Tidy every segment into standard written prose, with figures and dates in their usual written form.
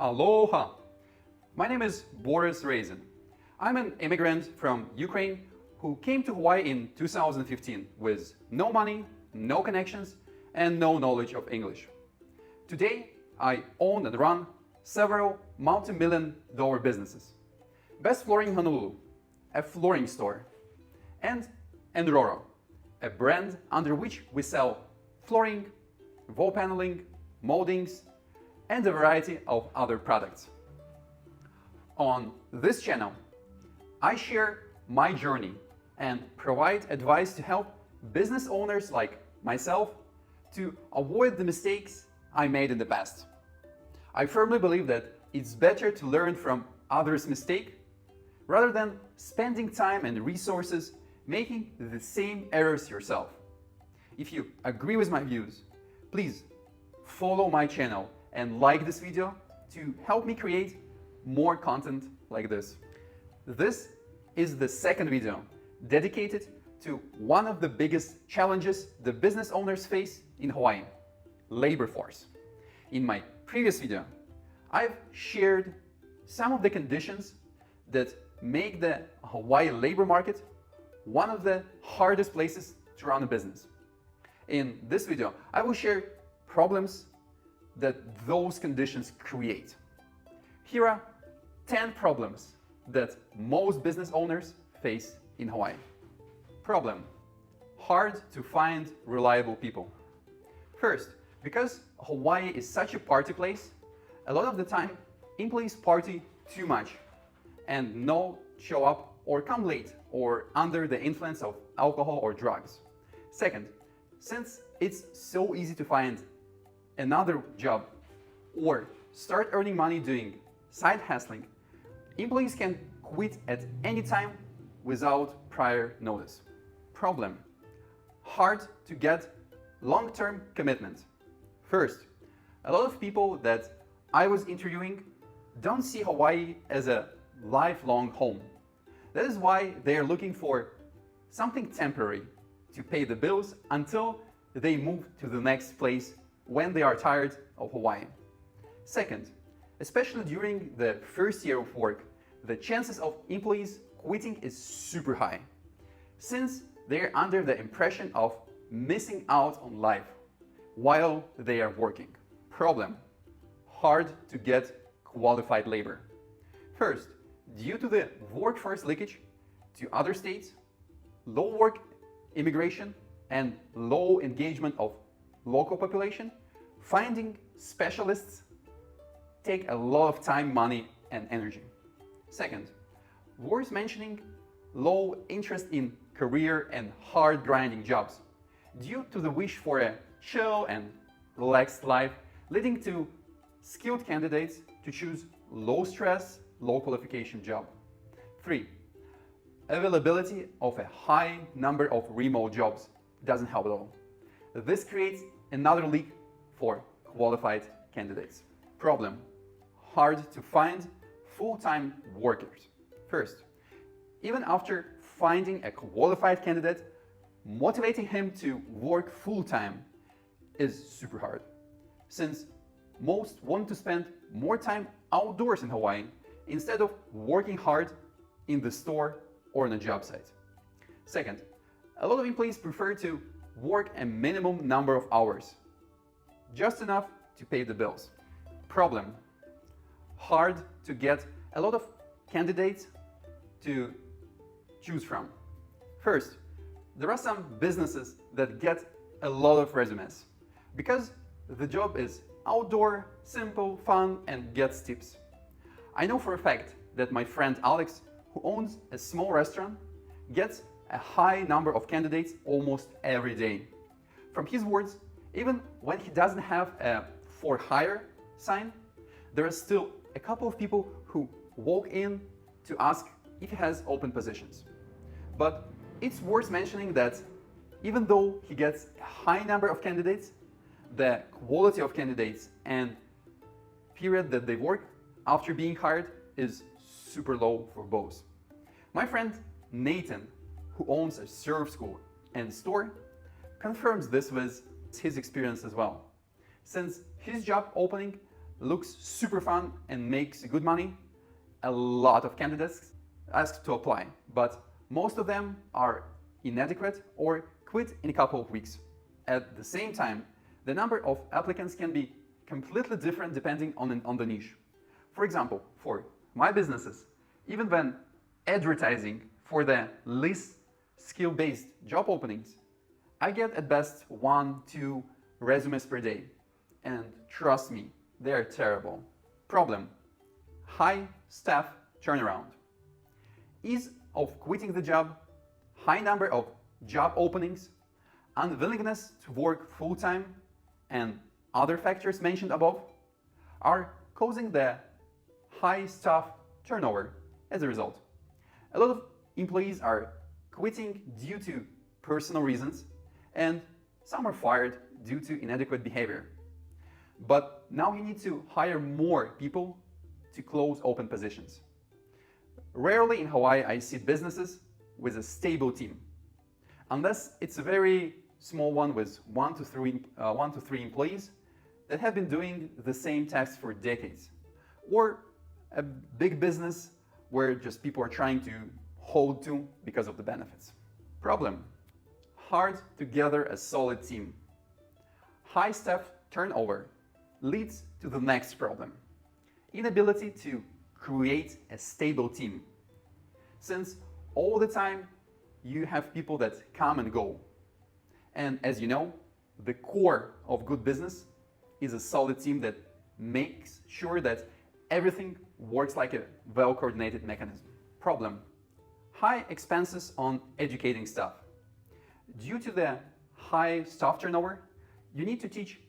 Aloha! My name is Boris Raisin. I'm an immigrant from Ukraine who came to Hawaii in 2015 with no money, no connections, and no knowledge of English. Today, I own and run several multi-million-dollar businesses. Best Flooring in Honolulu, a flooring store, and Roro, a brand under which we sell flooring, wall paneling, moldings, and a variety of other products. On this channel, I share my journey and provide advice to help business owners like myself to avoid the mistakes I made in the past. I firmly believe that it's better to learn from others' mistakes rather than spending time and resources making the same errors yourself. If you agree with my views, please follow my channel and like this video to help me create more content like this. This is the second video dedicated to one of the biggest challenges the business owners face in Hawaii, labor force. In my previous video, I've shared some of the conditions that make the Hawaii labor market one of the hardest places to run a business. In this video, I will share problems that those conditions create. Here are 10 problems that most business owners face in Hawaii. Problem: hard to find reliable people. First, because Hawaii is such a party place, a lot of the time employees party too much and not show up or come late or under the influence of alcohol or drugs. Second, since it's so easy to find another job or start earning money doing side hustling, employees can quit at any time without prior notice. Problem: hard to get long-term commitment. First, a lot of people that I was interviewing don't see Hawaii as a lifelong home. That is why they are looking for something temporary to pay the bills until they move to the next place when they are tired of Hawaii. Second, especially during the first year of work, the chances of employees quitting is super high, since they're under the impression of missing out on life while they are working. Problem: hard to get qualified labor. First, due to the workforce leakage to other states, low work immigration, and low engagement of local population, finding specialists take a lot of time, money, and energy. Second, worth mentioning, low interest in career and hard grinding jobs due to the wish for a chill and relaxed life, leading to skilled candidates to choose low stress, low qualification job. 3. Availability of a high number of remote jobs doesn't help at all. This creates another leak for qualified candidates. Problem: hard to find full-time workers. First, even after finding a qualified candidate, motivating him to work full-time is super hard, since most want to spend more time outdoors in Hawaii instead of working hard in the store or on a job site. Second, a lot of employees prefer to work a minimum number of hours, just enough to pay the bills. Problem: hard to get a lot of candidates to choose from. First, there are some businesses that get a lot of resumes because the job is outdoor, simple, fun, and gets tips. I know for a fact that my friend Alex, who owns a small restaurant, gets a high number of candidates almost every day. From his words, even when he doesn't have a for hire sign, there are still a couple of people who walk in to ask if he has open positions. But it's worth mentioning that even though he gets a high number of candidates, the quality of candidates and period that they work after being hired is super low for both. My friend Nathan, who owns a surf school and store, confirms this with his experience as well. Since his job opening looks super fun and makes good money, a lot of candidates ask to apply, but most of them are inadequate or quit in a couple of weeks. At the same time, the number of applicants can be completely different depending on the niche. For example, for my businesses, even when advertising for the least skill-based job openings, I get at best 1-2 resumes per day. And trust me, they're terrible. Problem: high staff turnaround. Ease of quitting the job, high number of job openings, unwillingness to work full-time, and other factors mentioned above are causing the high staff turnover as a result. A lot of employees are quitting due to personal reasons, and some are fired due to inadequate behavior. But now you need to hire more people to close open positions. Rarely in Hawaii I see businesses with a stable team, unless it's a very small one with 1 to 3 employees that have been doing the same tasks for decades, or a big business where just people are trying to hold to because of the benefits. Problem: hard to gather a solid team. High staff turnover leads to the next problem: inability to create a stable team. Since all the time you have people that come and go. And as you know, the core of good business is a solid team that makes sure that everything works like a well-coordinated mechanism. Problem: high expenses on educating staff. Due to the high staff turnover, you need to teach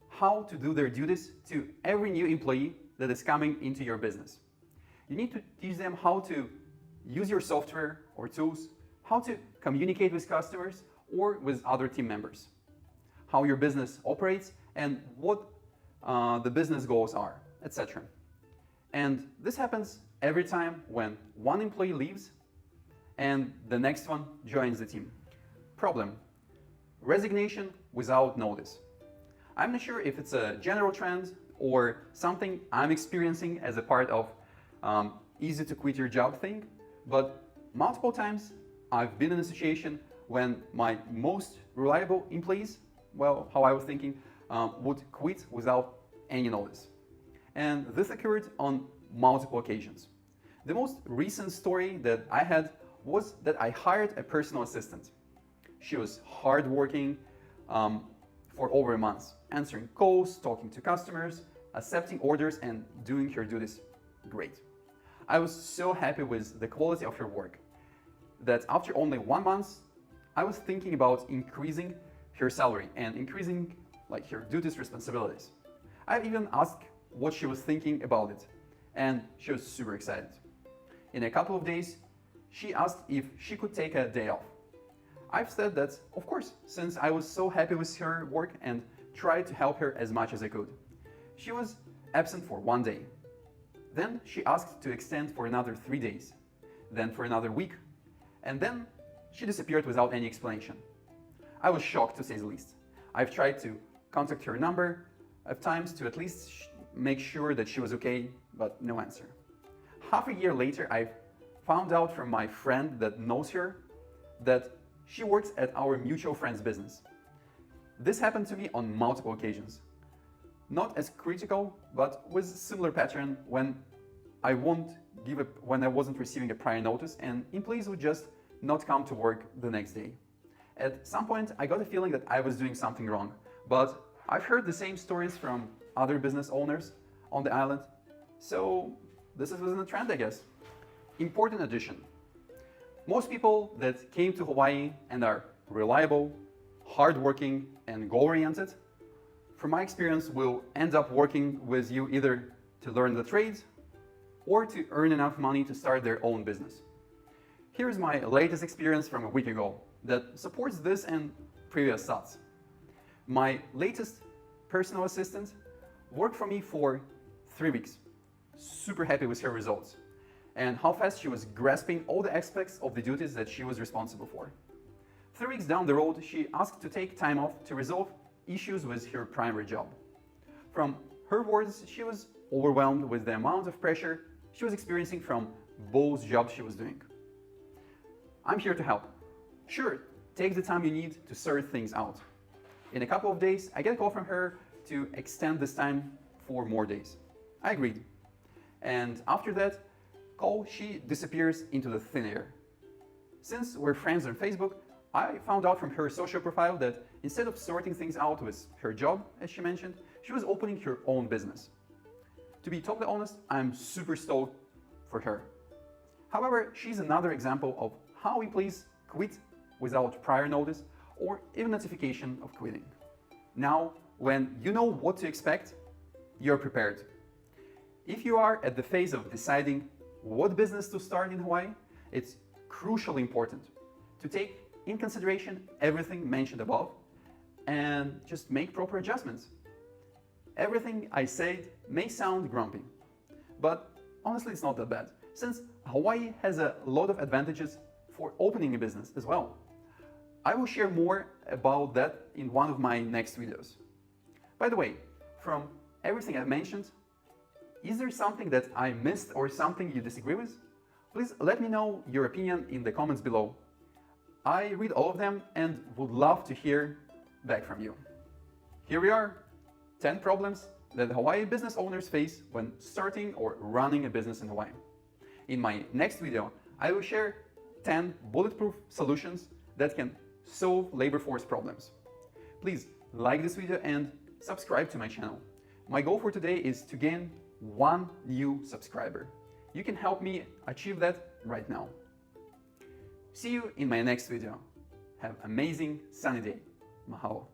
how to do their duties to every new employee that is coming into your business. You need to teach them how to use your software or tools, how to communicate with customers or with other team members, how your business operates and what the business goals are, etc. And this happens every time when one employee leaves and the next one joins the team. Problem: resignation without notice. I'm not sure if it's a general trend or something I'm experiencing as a part of easy to quit your job thing, but multiple times I've been in a situation when my most reliable employees, well, how I was thinking, would quit without any notice. And this occurred on multiple occasions. The most recent story that I had was that I hired a personal assistant. She was hardworking for over a month, answering calls, talking to customers, accepting orders, and doing her duties great. I was so happy with the quality of her work that after only 1 month, I was thinking about increasing her salary and increasing her duties, responsibilities. I even asked what she was thinking about it, and she was super excited. In a couple of days, she asked if she could take a day off. I've said that, of course, since I was so happy with her work and tried to help her as much as I could. She was absent for 1 day. Then she asked to extend for another 3 days, then for another week, and then she disappeared without any explanation. I was shocked, to say the least. I've tried to contact her number of times to at least make sure that she was okay, but no answer. Half a year later, I found out from my friend that knows her that she works at our mutual friend's business. This happened to me on multiple occasions. Not as critical, but with a similar pattern when I wasn't receiving a prior notice and employees would just not come to work the next day. At some point, I got a feeling that I was doing something wrong, but I've heard the same stories from other business owners on the island, so this wasn't a trend, I guess. Important addition. Most people that came to Hawaii and are reliable, hardworking, and goal-oriented, from my experience, will end up working with you either to learn the trade or to earn enough money to start their own business. Here's my latest experience from a week ago that supports this and previous thoughts. My latest personal assistant worked for me for 3 weeks. Super happy with her results and how fast she was grasping all the aspects of the duties that she was responsible for. 3 weeks down the road, she asked to take time off to resolve issues with her primary job. From her words, she was overwhelmed with the amount of pressure she was experiencing from both jobs she was doing. I'm here to help. Sure, take the time you need to sort things out. In a couple of days, I get a call from her to extend this time for more days. I agreed. And after that call, she disappears into the thin air. Since we're friends on Facebook, I found out from her social profile that instead of sorting things out with her job, as she mentioned, she was opening her own business. To be totally honest, I'm super stoked for her. However, she's another example of how we please quit without prior notice or even notification of quitting. Now, when you know what to expect, you're prepared. If you are at the phase of deciding what business to start in Hawaii, it's crucially important to take in consideration everything mentioned above and just make proper adjustments. Everything I said may sound grumpy, but honestly it's not that bad, since Hawaii has a lot of advantages for opening a business as well. I will share more about that in one of my next videos. By the way, from everything I've mentioned, is there something that I missed or something you disagree with? Please let me know your opinion in the comments below. I read all of them and would love to hear back from you. Here we are, 10 problems that Hawaii business owners face when starting or running a business in Hawaii. In my next video, I will share 10 bulletproof solutions that can solve labor force problems. Please like this video and subscribe to my channel. My goal for today is to gain 1 new subscriber. You can help me achieve that right now. See you in my next video. Have an amazing sunny day. Mahalo.